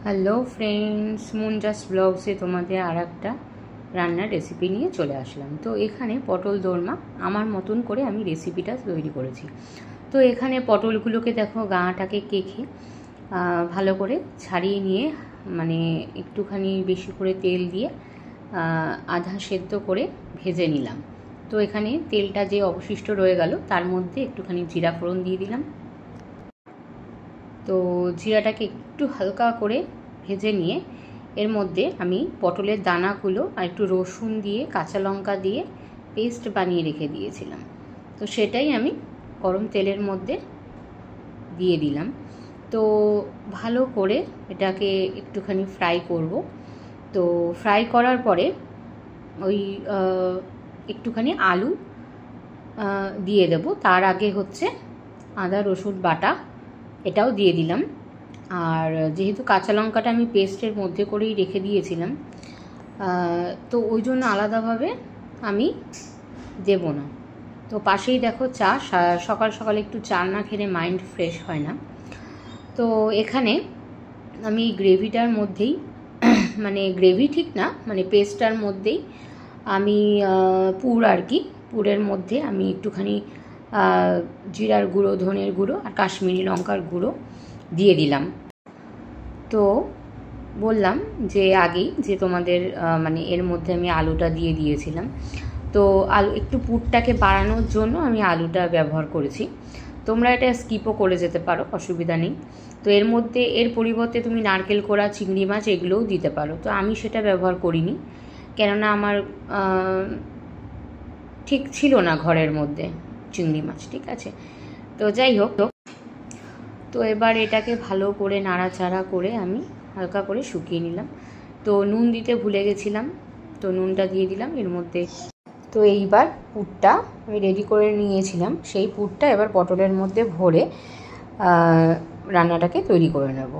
Hello friends, মুনজাস ব্লগসে তোমাদের আর একটা রান্নার রেসিপি নিয়ে চলে আসলাম। তো এখানে পটল দোরমা আমার মতন করে আমি রেসিপিটা তৈরি করেছি। তো এখানে পটলগুলোকে দেখো গাঁটাকে কেখে ভালো করে ছাড়িয়ে নিয়ে মানে একটুখানি বেশি করে তেল দিয়ে আধা সেদ্ধ করে ভেজে নিলাম। তো এখানে তেলটা যে অবশিষ্ট রয়ে গেল তার মধ্যে একটুখানি জিরা ফোড়ন দিয়ে দিলাম। তো জিরাটাকে একটু হালকা করে ভেজে নিয়ে এর মধ্যে আমি পটলের দানাগুলো আর একটু রসুন দিয়ে কাঁচা লঙ্কা দিয়ে পেস্ট বানিয়ে রেখে দিয়েছিলাম। তো সেটাই আমি গরম তেলের মধ্যে দিয়ে দিলাম। তো ভালো করে এটাকে একটুখানি ফ্রাই করব। তো ফ্রাই করার পরে ওই একটুখানি আলু দিয়ে দেব। তার আগে হচ্ছে আদা রসুন বাটা এটাও দিয়ে দিলাম। আর যেহেতু কাঁচা লঙ্কাটা আমি পেস্টের মধ্যে করেই রেখে দিয়েছিলাম, তো ওই জন্য আলাদাভাবে আমি দেব না। তো পাশেই দেখো চা, সকাল সকাল একটু চা না খেলে মাইন্ড ফ্রেশ হয় না। তো এখানে আমি গ্রেভিটার মধ্যেই মানে গ্রেভি ঠিক না, মানে পেস্টটার মধ্যেই আমি পুর আর কি, পুরের মধ্যে আমি একটুখানি জিরার গুঁড়ো, ধনের গুঁড়ো আর কাশ্মীরি লঙ্কার গুঁড়ো দিয়ে দিলাম। তো বললাম যে আগেই যে তোমাদের মানে এর মধ্যে আমি আলুটা দিয়ে দিয়েছিলাম। তো আলু একটু পুরটাকে বাড়ানোর জন্য আমি আলুটা ব্যবহার করেছি। তোমরা এটা স্কিপও করে যেতে পারো, অসুবিধা নেই। তো এর মধ্যে এর পরিবর্তে তুমি নারকেল কোড়া, চিংড়ি মাছ এগুলোও দিতে পারো। তো আমি সেটা ব্যবহার করিনি, কেননা আমার ঠিক ছিল না ঘরের মধ্যে চিংড়ি মাছ, ঠিক আছে। তো যাই হোক, তো এবার এটাকে ভালো করে নাড়াচাড়া করে আমি হালকা করে শুকিয়ে নিলাম। তো নুন দিতে ভুলে গেছিলাম, তো নুনটা দিয়ে দিলাম এর মধ্যে। তো এইবার পুরটা আমি রেডি করে নিয়েছিলাম, সেই পুরটা এবার পটলের মধ্যে ভরে রান্নাটাকে তৈরি করে নেব।